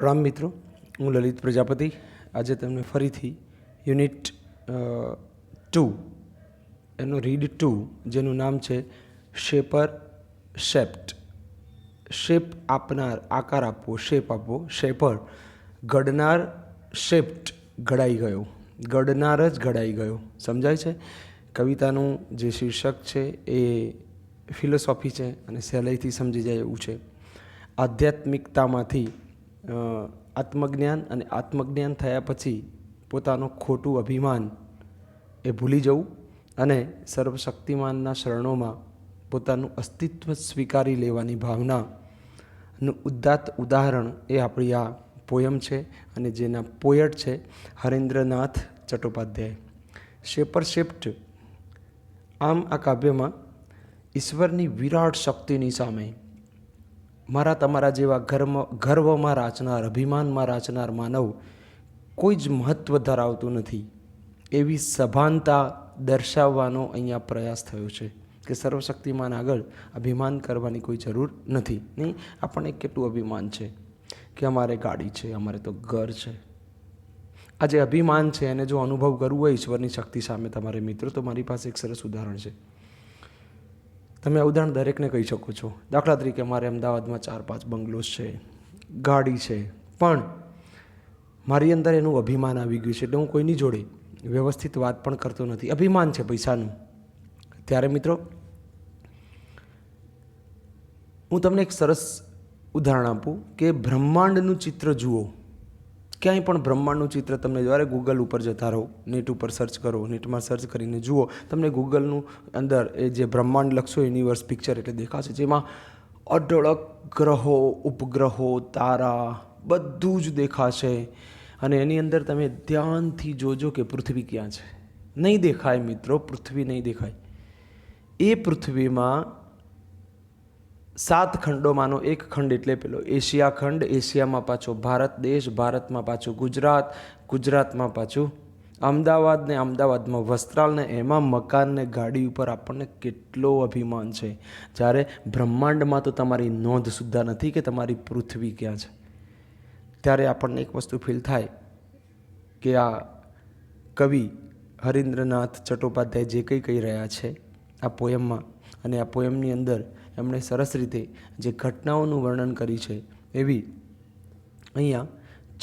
રામ મિત્રો, હું લલિત પ્રજાપતિ આજે તમને ફરીથી યુનિટ 2 એનો રીડ 2 જેનું નામ છે શેપર શેપ્ટ. શેપ આપનાર, આકાર આપવો, શેપ આપવો, શેપર ઘડનાર, શેપ્ટ ઘડાઈ ગયો, ઘડનાર જ ઘડાઈ ગયો. સમજાય છે? કવિતાનું જે શીર્ષક છે એ ફિલોસોફી છે અને સહેલાઈથી સમજી જાય એવું છે. આધ્યાત્મિકતામાંથી આત્મજ્ઞાન અને આત્મજ્ઞાન થયા પછી પોતાનું ખોટું અભિમાન એ ભૂલી જવું અને સર્વશક્તિમાનના શરણોમાં પોતાનું અસ્તિત્વ સ્વીકારી લેવાની ભાવનાનું ઉદાત્ત ઉદાહરણ એ આપણી આ પોયમ છે અને જેના પોયટ છે હરેન્દ્રનાથ ચટ્ટોપાધ્યાય. શેપર શેપ્ટ. આમ આ કાવ્યમાં ઈશ્વરની વિરાટ શક્તિની સામે મારા તમારા જેવા ગર્વમાં રાચનાર, અભિમાનમાં રાચનાર માનવ કોઈ જ મહત્ત્વ ધરાવતું નથી એવી સભાનતા દર્શાવવાનો અહીંયા પ્રયાસ થયો છે કે સર્વશક્તિમાન આગળ અભિમાન કરવાની કોઈ જરૂર નથી. નહીં, આપણને કેટલું અભિમાન છે કે અમારે ગાડી છે, અમારે તો ઘર છે. આ જે અભિમાન છે એને જો અનુભવ કરવું હોય ઈશ્વરની શક્તિ સામે તમારે મિત્રો, તો મારી પાસે એક સરસ ઉદાહરણ છે. તમે આ ઉદાહરણ દરેકને કહી શકો છો. દાખલા તરીકે મારે અમદાવાદમાં 4-5 બંગલોઝ છે, ગાડી છે, પણ મારી અંદર એનું અભિમાન આવી ગયું છે એટલે હું કોઈની જોડે વ્યવસ્થિત વાત પણ કરતો નથી. અભિમાન છે પૈસાનું. ત્યારે મિત્રો હું તમને એક સરસ ઉદાહરણ આપું કે બ્રહ્માંડનું ચિત્ર જુઓ. ક્યાંય પણ બ્રહ્માંડનું ચિત્ર તમને જ્યારે ગૂગલ ઉપર જતા રહો, નેટ ઉપર સર્ચ કરો, નેટમાં સર્ચ કરીને જુઓ, તમને ગૂગલનું અંદર એ જે બ્રહ્માંડ લખશો યુનિવર્સ પિક્ચર એટલે દેખાશે, જેમાં અઢળક ગ્રહો, ઉપગ્રહો, તારા બધું જ દેખાશે. અને એની અંદર તમે ધ્યાનથી જોજો કે પૃથ્વી ક્યાં છે. નહીં દેખાય મિત્રો, પૃથ્વી નહીં દેખાય. એ પૃથ્વીમાં 7 ખંડોમાંનો એક ખંડ એટલે પેલો એશિયા ખંડ, એશિયામાં પાછો ભારત દેશ, ભારતમાં પાછું ગુજરાત, ગુજરાતમાં પાછું અમદાવાદ ને અમદાવાદમાં વસ્ત્રાલ ને એમાં મકાન ને ગાડી ઉપર આપણને કેટલો અભિમાન છે. જ્યારે બ્રહ્માંડમાં તો તમારી નોંધ સુદ્ધા નથી કે તમારી પૃથ્વી ક્યાં છે. ત્યારે આપણને એક વસ્તુ ફીલ થાય કે આ કવિ હરીન્દ્રનાથ ચટ્ટોપાધ્યાય જે કંઈ કહી રહ્યા છે આ પોયમમાં, અને આ પોયમની અંદર એમણે સરસ રીતે જે ઘટનાઓનું વર્ણન કર્યું છે એવી અહીંયા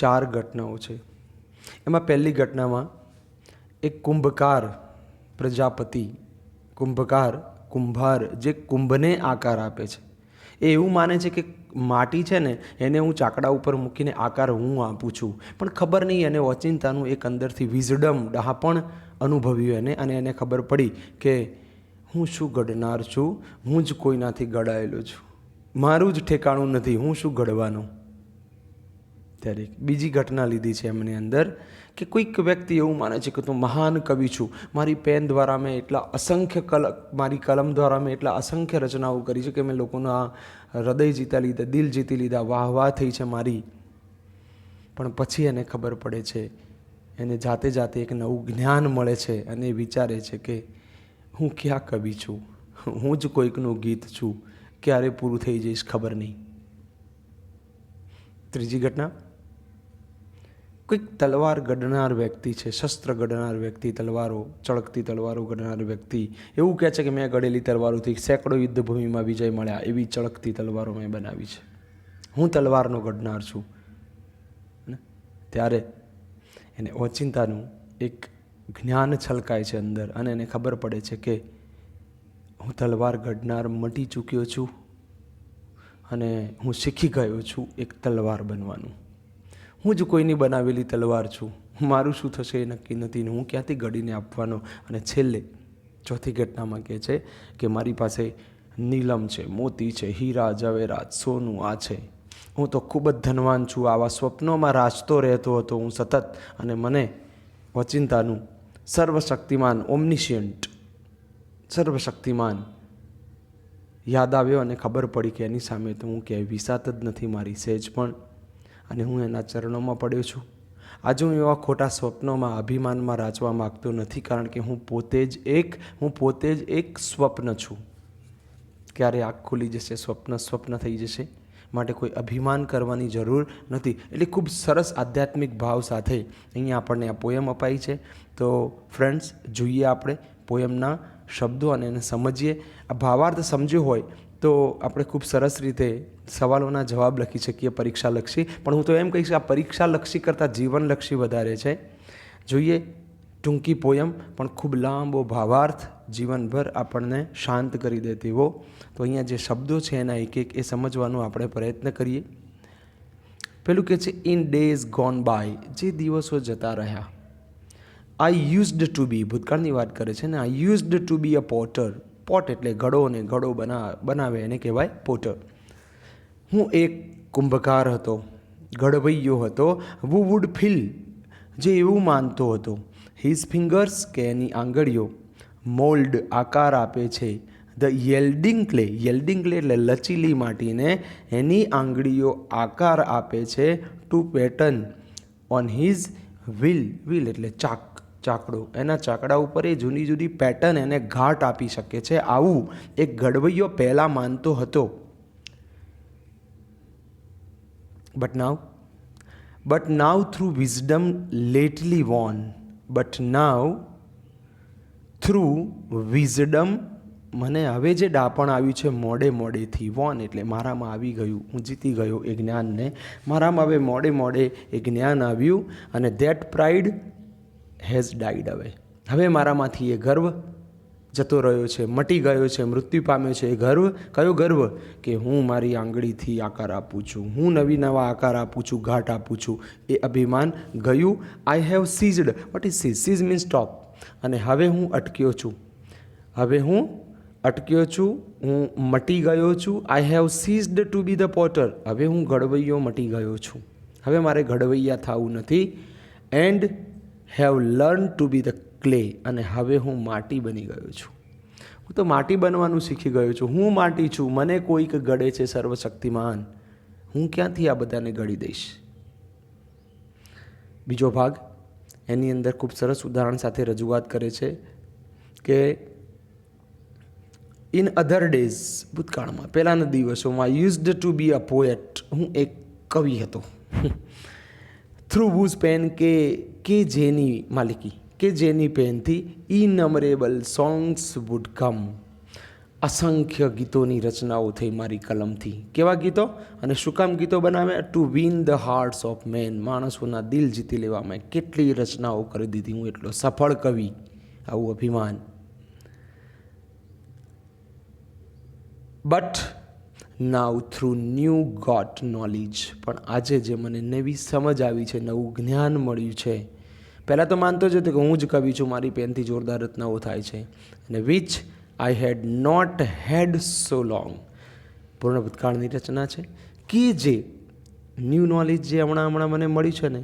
4 ઘટનાઓ છે. એમાં પહેલી ઘટનામાં એક કુંભકાર પ્રજાપતિ, કુંભાર જે કુંભને આકાર આપે છે, એ એવું માને છે કે માટી છે ને એને હું ચાકડા ઉપર મૂકીને આકાર હું આપું છું, પણ ખબર નહીં એને ઓચિંતાનું એક અંદરથી વિઝડમ, ડહાપણ અનુભવ્યું એને, અને એને ખબર પડી કે હું શું ઘડનાર છું, હું જ કોઈનાથી ઘડાયેલો છું, મારું જ ઠેકાણું નથી, હું શું ઘડવાનો. ત્યારે બીજી ઘટના લીધી છે એમની અંદર કે કોઈક વ્યક્તિ એવું માને છે કે તું મહાન કવિ છું, મારી પેન દ્વારા મેં એટલા અસંખ્ય મારી કલમ દ્વારા મેં એટલા અસંખ્ય રચનાઓ કરી છે કે મેં લોકોના હૃદય જીતી લીધા, દિલ જીતી લીધા, વાહ થઈ છે મારી. પણ પછી એને ખબર પડે છે, એને જાતે જાતે એક નવું જ્ઞાન મળે છે અને વિચારે છે કે હું ક્યાં કવિ છું, હું જ કોઈકનું ગીત છું, ક્યારે પૂરું થઈ જઈશ ખબર નહીં. ત્રીજી ઘટના, કોઈક તલવાર ગઢનાર વ્યક્તિ છે, શસ્ત્ર ગઢનાર વ્યક્તિ, તલવારો, ચળકતી તલવારો ગઢનાર વ્યક્તિ એવું કહે છે કે મેં ગઢેલી તલવારોથી સેંકડો યુદ્ધભૂમિમાં વિજય મળ્યા, એવી ચળકતી તલવારો મેં બનાવી છે, હું તલવારનો ગઢનાર છું. ત્યારે એને ઓચિંતાનું એક જ્ઞાન છલકાય છે અંદર અને એને ખબર પડે છે કે હું તલવાર ઘડનાર મટી ચૂક્યો છું અને હું શીખી ગયો છું એક તલવાર બનવાનું. હું જ કોઈની બનાવેલી તલવાર છું, મારું શું થશે એ નક્કી નથી ને હું ક્યાંથી ઘડીને આપવાનો. અને છેલ્લે ચોથી ઘટનામાં કહે છે કે મારી પાસે નીલમ છે, મોતી છે, હીરા જવેરાત, સોનું આ છે, હું તો ખૂબ જ ધનવાન છું, આવા સ્વપ્નોમાં રાચતો રહેતો હતો હું સતત, અને મને ઓચિંતાનું સર્વશક્તિમાન, ઓમનિશિયન્ટ, સર્વશક્તિમાન યાદ આવ્યો અને ખબર પડી કે એની સામે તો હું ક્યાંય વિસાત જ નથી મારી સહેજ પણ, અને હું એના ચરણોમાં પડ્યો છું. આજે હું એવા ખોટા સ્વપ્નોમાં, અભિમાનમાં રાચવા માગતો નથી, કારણ કે હું પોતે જ એક સ્વપ્ન છું. ક્યારે આંખ ખુલી જશે, સ્વપ્ન થઈ જશે, માટે કોઈ અભિમાન કરવાની જરૂર નથી. એટલે ખૂબ સરસ આધ્યાત્મિક ભાવ સાથે અહીંયા આપણને આ પોયમ અપાઈ છે. તો ફ્રેન્ડ્સ, જોઈએ આપણે પોયમના શબ્દો અને એને સમજીએ. આ ભાવાર્થ સમજ્યો હોય તો આપણે ખૂબ સરસ રીતે સવાલોના જવાબ લખી શકીએ પરીક્ષાલક્ષી. પણ હું તો એમ કહીશ કે આ પરીક્ષાલક્ષી કરતાં જીવનલક્ષી વધારે છે. જોઈએ ટૂંકી પોયમ પણ ખૂબ લાંબો ભાવાર્થ, જીવનભર આપણને શાંત કરી દે તેવો. તો અહીંયા જે શબ્દો છે એના એક એક એ સમજવાનો આપણે પ્રયત્ન કરીએ. પેલું કે છે ઇન ડેઝ ગોન બાય, જે દિવસો જતા રહ્યા. આઈ યુઝડ ટુ બી, ભૂતકાળની વાત કરે છે ને. I used to be a potter. Pot એટલે ઘડો, ને ઘડો બનાવે એને કહેવાય પોટર. હું એક કુંભકાર હતો, ઘડવૈયો હતો. વુ વુડ ફીલ, જે એવું માનતો હતો. હિઝ ફિંગર્સ, કે એની આંગળીઓ. મોલ્ડ, આકાર આપે છે. The yielding clay, yielding clay એટલે લચીલી માટીને એની આંગળીઓ આકાર આપે છે. To pattern on his wheel, wheel એટલે ચાકડો, એના ચાકડા ઉપર એ જુદી જુદી પેટર્ન એને ઘાટ આપી શકે છે. આવું એક ઘડવૈયો પહેલાં માનતો હતો. But now through wisdom lately won. But now through wisdom, મને હવે જે ડાપણ આવ્યું છે મોડેથી. વોન એટલે મારામાં આવી ગયું, હું જીતી ગયો એ જ્ઞાનને. મારામાં હવે મોડે એ જ્ઞાન આવ્યું. અને ધેટ પ્રાઇડ હેઝ ડાઈડ અવે, હવે મારામાંથી એ ગર્વ જતો રહ્યો છે, મટી ગયો છે, મૃત્યુ પામ્યો છે. એ ગર્વ, કયો ગર્વ? કે હું મારી આંગળીથી આકાર આપું છું, હું નવા આકાર આપું છું, ઘાટ આપું છું. એ અભિમાન ગયું. I have ceased, what is cease? Cease means stop. અને હવે હું અટક્યો છું, હું મટી ગયો છું. I have ceased to be the potter, હવે હું ઘડવૈયો મટી ગયો છું, હવે મારે ઘડવૈયા થવું નથી. And have learn to be the clay, અને હવે હું માટી બની ગયો છું. હું તો માટી બનવાનું શીખી ગયો છું. હું માટી છું, મને કોઈક ગળે છે સર્વશક્તિમાન. હું ક્યાંથી આ બધાને ગળી દઈશ? બીજો ભાગ એની અંદર ખૂબ સરસ ઉદાહરણ સાથે રજૂઆત કરે છે કે ઇન અધર ડેઝ, ભૂતકાળમાં, પહેલાંના દિવસોમાં. Used to be a poet, હું એક કવિ હતો. થ્રુ વૂઝ પેન, કે જેની માલિકી, કે જેની પેનથી ઇનમરેબલ સોંગ્સ વુડ કમ, અસંખ્ય ગીતોની રચનાઓ થઈ મારી કલમથી. કેવા ગીતો અને શું કામ ગીતો બનાવે? To win the hearts of men, માણસોના દિલ જીતી લેવામાં કેટલી રચનાઓ કરી દીધી. હું એટલો સફળ કવિ, આવું અભિમાન. But now through new got knowledge, પણ આજે જે મને નવી સમજ આવી છે, નવું જ્ઞાન મળ્યું છે. પહેલાં તો માનતો જ હતો કે હું જ કવિ છું, મારી પેનથી જોરદાર રચનાઓ થાય છે. અને which I had not had so long, પૂર્ણ ભૂતકાળની રચના છે. કે જે ન્યૂ નોલેજ જે હમણાં મને મળ્યું છે ને,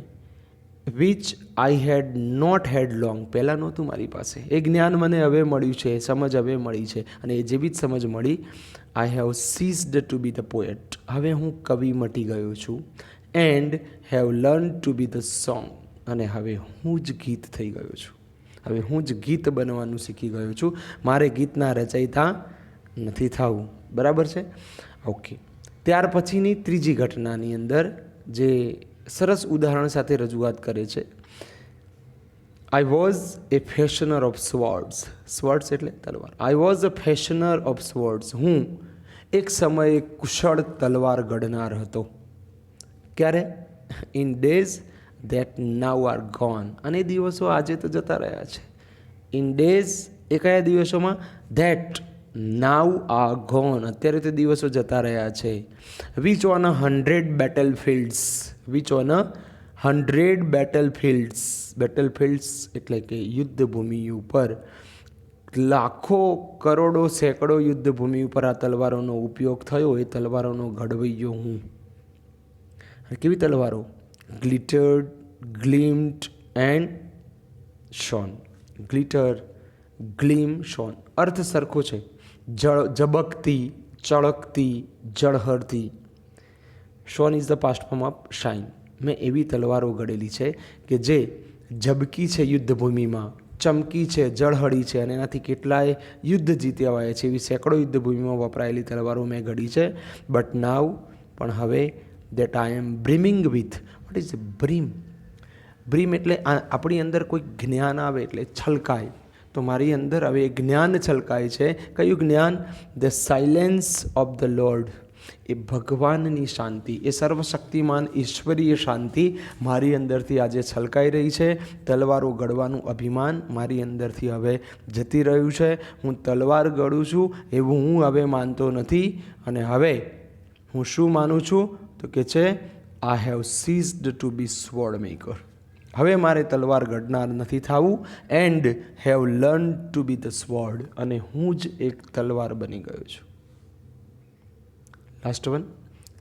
which I had not had long, પહેલાં નહોતું મારી પાસે. એ જ્ઞાન મને હવે મળ્યું છે, સમજ હવે મળી છે. અને એ જેવી જ સમજ મળી. I have ceased to be the poet, હવે હું કવિ મટી ગયો છું. And have learn to be the song, અને હવે હું જ ગીત થઈ ગયો છું. હવે હું જ ગીત બનવાનું શીખી ગયો છું. મારે ગીતના રચયિતા નથી થવું. બરાબર છે? ઓકે. ત્યાર પછીની ત્રીજી ઘટનાની અંદર જે સરસ ઉદાહરણ સાથે રજૂઆત કરે છે. I was a fashioner of swords, swords એટલે તલવાર. I was a fashioner of swords, હું એક સમયે કુશળ તલવાર ગઢનાર હતો. ક્યારે? In days that now are gone, અને દિવસો આજે તો જતા રહ્યા છે. ઇન ડેઝ, એ કયા દિવસોમાં? ધેટ નાઉ આર ગોન, અત્યારે તો દિવસો જતા રહ્યા છે. Which on a 100 battle fields, which on a 100 battle fields, battle fields એટલે કે યુદ્ધભૂમિ ઉપર લાખો, કરોડો, સેંકડો યુદ્ધભૂમિ ઉપર આ તલવારોનો ઉપયોગ થયો. એ તલવારોનો ઘડવૈયો હું. કેવી તલવારો? Glittered, gleamed and shone. Glitter, gleam, shone, અર્થ સરખો છે. ઝબકતી, ચળકતી, ઝળહળતી. Shone is the past form of shine. મેં એવી તલવારો ઘડેલી છે કે જે ઝબકી છે યુદ્ધભૂમિમાં, ચમકી છે, ઝળહળી છે, અને એનાથી કેટલાય યુદ્ધ જીત્યા હોય છે. એવી સેંકડો યુદ્ધભૂમિમાં વપરાયેલી તલવારો મેં ઘડી છે. બટ નાવ, પણ હવે that I am brimming with. What is brim? Brim એટલે આપણી અંદર કોઈ જ્ઞાન આવે એટલે છલકાય. તો મારી અંદર હવે જ્ઞાન છલકાય છે. કયું જ્ઞાન? The silence of the Lord. એ ભગવાનની શાંતિ, એ સર્વશક્તિમાન ઈશ્વરીય શાંતિ મારી અંદરથી આજે છલકાઈ રહી છે. તલવારો ગળવાનું અભિમાન મારી અંદરથી હવે જતી રહ્યું છે. હું તલવાર ગળું છું એવું હું હવે માનતો નથી. અને હવે હું શું માનું છું? તો કે છે I have ceased to be sword maker. હવે મારે તલવાર ગળનાર નથી થવું. And have learn to be the sword. અને હું જ એક તલવાર બની ગયો છું. લાસ્ટ વન,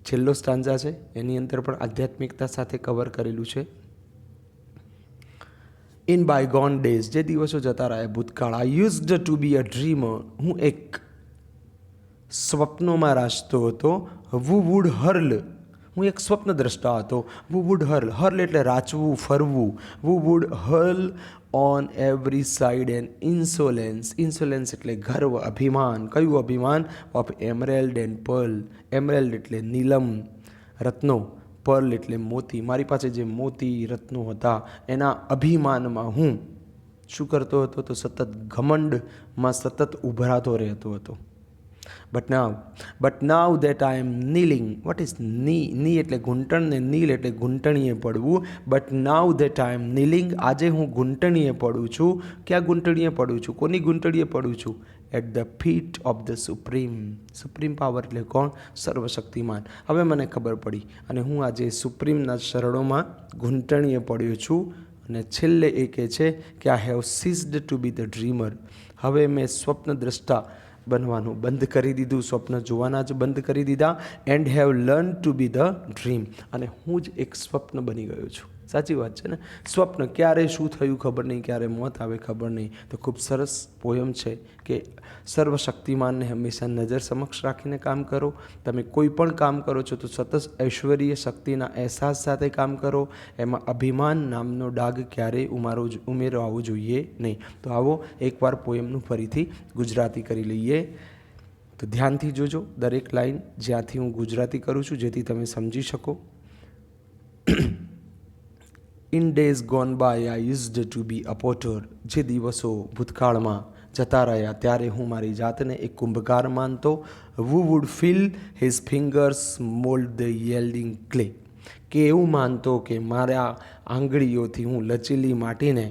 છેલ્લો સ્ટાન્ઝા છે, એની અંદર પણ આધ્યાત્મિકતા સાથે કવર કરેલું છે. ઇન બાયગોન ડેઝ, જે દિવસો જતા રહ્યા ભૂતકાળ, I used to be a dreamer. હું એક સ્વપ્નોમાં રાચતો હતો. Who would hurl. હું એક સ્વપ્ન દ્રષ્ટા હતો. Who would હર્લ. હર્લ એટલે રાચવું, ફરવું. Who would hurl on every side and insolence. Insolence એટલે ગર્વ, અભિમાન. કયું અભિમાન? Of emerald and pearl. Emerald એટલે નીલમ, રત્નો. પર્લ એટલે મોતી. મારી પાસે જે મોતી રત્નો હતા એના અભિમાનમાં હું શું કરતો હતો? તો સતત ઘમંડમાં સતત ઉભરાતો રહેતો હતો. But now that I am kneeling. What is knee? Knee એટલે ઘૂંટણ ને નીલ એટલે ઘૂંટણીએ પડવું. But now that I am kneeling. આજે હું ઘૂંટણીએ પડું છું. ક્યાં ઘૂંટણીએ પડું છું? કોની ઘૂંટણીએ પડું છું? At the feet of the supreme. Supreme power એટલે કોણ? સર્વશક્તિમાન. હવે મને ખબર પડી અને હું આજે સુપ્રીમના શરણોમાં ઘૂંટણીએ પડ્યો છું. અને છેલ્લે એ કહે છે કે I have ceased to be the dreamer. હવે મેં સ્વપ્ન દ્રષ્ટા બનવાનું બંધ કરી દીધું. સ્વપ્ન જોવાના જ બંધ કરી દીધા. And have learn to be the dream. અને હું જ એક સ્વપ્ન બની ગયો છું. સાચી વાત છે ને? સ્વપ્ન ક્યારે શું થયું ખબર નહીં, ક્યારે મોત આવે ખબર નહીં. તો ખૂબ સરસ પોયમ છે કે સર્વશક્તિમાનને હંમેશા નજર સમક્ષ રાખીને કામ કરો. તમે કોઈ પણ કામ કરો છો તો સતત ઐશ્વર્ય શક્તિના અહેસાસ સાથે કામ કરો. એમાં અભિમાન નામનો ડાઘ ક્યારેય ઉમેરવો જોઈએ નહીં. તો આવો એકવાર પોયમનું ફરીથી ગુજરાતી કરી લઈએ. તો ધ્યાનથી જોજો દરેક લાઈન, જ્યાંથી હું ગુજરાતી કરું છું, જેથી તમે સમજી શકો. In days gone by I used to be a potter. જે દિવસો ભૂતકાળમાં જતા રહ્યા ત્યારે હું મારી જાતને એક કુંભકાર માનતો. Who would feel his fingers mould the yielding clay. કે એવું માનતો કે મારા આંગળીઓથી હું લચીલી માટીને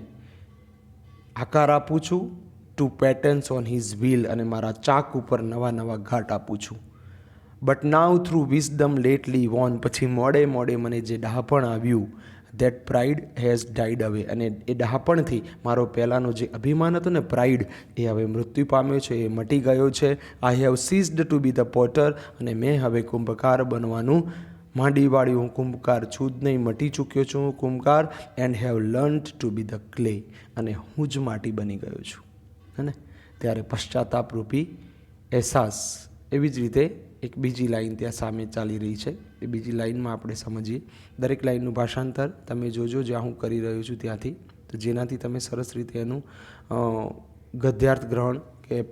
આકાર આપું છું. To patterns on his wheel. અને મારા ચાક ઉપર નવા નવા ઘાટ આપું છું. But now through wisdom lately won. પછી મોડે મોડે મને જે ડહાપણ આવ્યું, દેટ પ્રાઇડ હેઝ ડાઈડ અવે. અને એ ડહાપણથી મારો પહેલાંનો જે અભિમાન હતો ને, પ્રાઇડ, એ હવે મૃત્યુ પામ્યો છે, એ મટી ગયો છે. I have ceased to be the potter. અને મેં હવે કુંભકાર બનવાનું માંડી વાળ્યું. હું કુંભકાર છું જ નહીં, મટી ચૂક્યો છું હું કુંભકાર. And have learn to be the clay. અને હું જ માટી બની ગયો છું. હે ને? ત્યારે પશ્ચાતાપરૂપી અહેસાસ. એવી જ રીતે એક બીજી લાઈન ત્યાં સામે ચાલી રહી છે. એ બીજી લાઈનમાં આપણે સમજીએ. દરેક લાઈનનું ભાષાંતર તમે જોજો જ્યાં હું કરી રહ્યો છું ત્યાંથી, તો જેનાથી તમે સરસ રીતે એનું ગદ્યાર્થ ગ્રહણ કે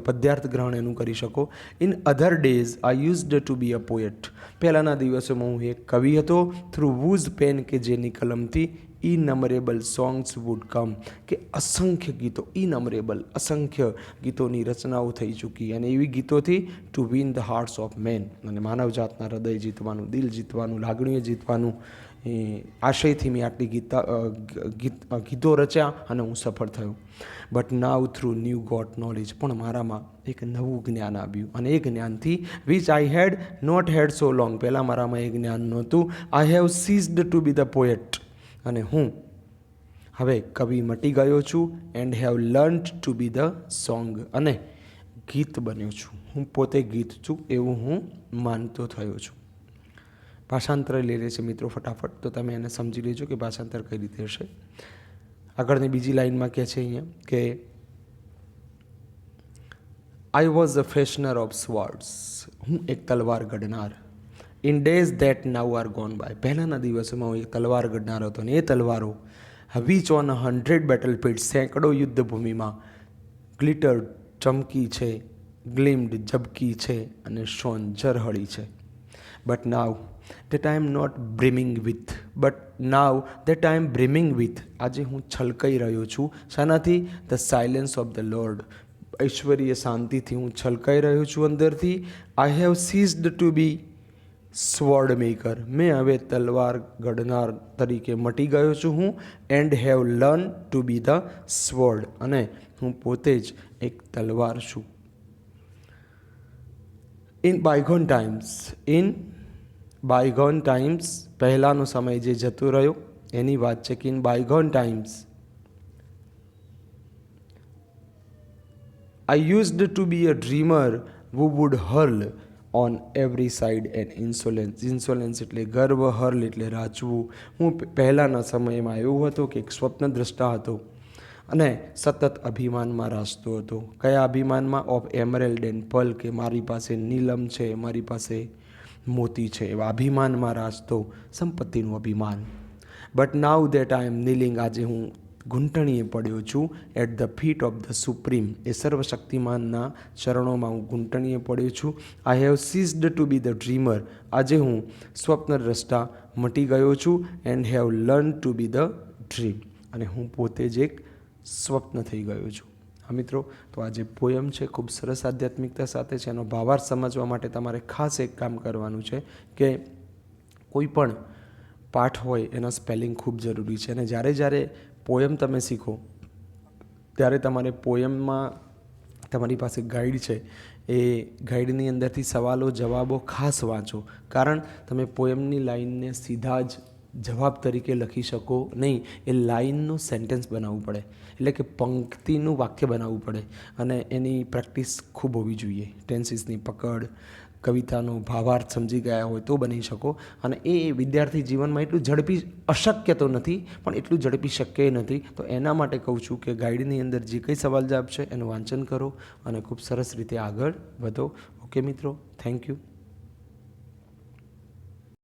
પદ્યાર્થ ગ્રહણ એનું કરી શકો. In other days I used to be a poet. પહેલાંના દિવસોમાં હું એક કવિ હતો. થ્રુ વૂઝ પેન, કે જેની કલમથી ઇનમરેબલ સોંગ્સ વુડ કમ. કે અસંખ્ય ગીતો, ઇનમરેબલ અસંખ્ય ગીતોની રચનાઓ થઈ ચૂકી. અને એવી ગીતોથી to win the hearts of men. અને માનવજાતના હૃદય જીતવાનું, દિલ જીતવાનું, લાગણીઓ જીતવાનું એ આશયથી મેં આટલી ગીતો રચ્યા અને હું સફળ થયો. But now through new got knowledge. પણ મારામાં એક નવું જ્ઞાન આવ્યું. અને એ જ્ઞાનથી which I had not had so long. પહેલાં મારામાં એ જ્ઞાન નહોતું. I have ceased to be the poet. અને હું હવે કવિ મટી ગયો છું. And have learn to be the song. અને ગીત બન્યો છું. હું પોતે ગીત છું એવું હું માનતો થયો છું. ભાષાંતર લઈ લે છે મિત્રો ફટાફટ, તો તમે એને સમજી લેજો કે ભાષાંતર કઈ રીતે હશે. આગળની બીજી લાઈનમાં કહે છે અહીંયા કે I was a fashioner of swords. હું એક તલવાર ગઢનાર. In days that now are gone by. પહેલાંના દિવસોમાં હું એક તલવાર ગઢનાર હતો. અને એ તલવારો વિચ ઓન 100 બેટલફીલ્ડ, સેંકડો યુદ્ધભૂમિમાં ગ્લિટર, ચમકી છે, ગ્લિમ્ડ, ઝબકી છે, અને શોન, ઝરહળી છે. But now that I am not brimming with, but now that I am brimming with, આજે હું છલકાઈ રહ્યો છું. શાનાથી? The silence of the Lord, ઐશ્વર્ય શાંતિથી હું છલકાઈ રહ્યો છું અંદરથી. I have ceased to be sword maker, મેં હવે તલવાર ઘડનાર તરીકે મટી ગયો છું હું. And have learn to be the sword, અને હું પોતે જ એક તલવાર છું. ઇન બાયગોન ટાઈમ્સ, પહેલાંનો સમય જે જતો રહ્યો એની વાત છે કે in bygone times I used to be a dreamer who would hurl on every side and insolence એટલે ગર્વ, હર્લ એટલે રાચવું. હું પહેલાંના સમયમાં એવું હતો કે એક સ્વપ્ન દ્રષ્ટા હતો અને સતત અભિમાનમાં રાચતો હતો. કયા અભિમાનમાં? ઓફ એમરેલ્ડ એન્ડ પર્લ, કે મારી પાસે નીલમ છે, મારી પાસે મોતી છે, એવા અભિમાનમાં રાચતો, સંપત્તિનું અભિમાન. But now that I am kneeling, આજે હું ઘૂંટણીએ પડ્યો છું. At the feet of the Supreme, એ સર્વશક્તિમાનના ચરણોમાં હું ઘૂંટણીએ પડ્યો છું. I have ceased to be the dreamer, આજે હું સ્વપ્નદ્રષ્ટા મટી ગયો છું. And have learn to be the dream, અને હું પોતે જ એક સ્વપ્ન થઈ ગયો છું. હા મિત્રો, તો આ જે પોયમ છે ખૂબ સરસ આધ્યાત્મિકતા સાથે છે. એનો ભાવાર્થ સમજવા માટે તમારે ખાસ એક કામ કરવાનું છે કે કોઈ પણ પાઠ હોય એના સ્પેલિંગ ખૂબ જરૂરી છે. અને જ્યારે પોયમ તમે શીખો ત્યારે તમારે પોયમમાં તમારી પાસે ગાઈડ છે, એ ગાઈડની અંદરથી સવાલો જવાબો ખાસ વાંચો. કારણ તમે પોયમની લાઈનને સીધા જ જવાબ તરીકે લખી શકો નહીં, એ લાઈનનું સેન્ટેન્સ બનાવવું પડે, એટલે કે પંક્તિનું વાક્ય બનાવવું પડે, અને એની પ્રેક્ટિસ ખૂબ હોવી જોઈએ. ટેન્સીસની પકડ, કવિતાનો ભાવાર્થ સમજી ગયા હોય તો બની શકો. અને એ વિદ્યાર્થી જીવનમાં એટલું ઝડપી અશક્ય તો નથી, પણ એટલું ઝડપી શક્ય નથી. તો એના માટે કહું છું કે ગાઈડની અંદર જે કંઈ સવાલ જવાબ છે એનું વાંચન કરો અને ખૂબ સરસ રીતે આગળ વધો. ઓકે મિત્રો, થેન્ક યુ.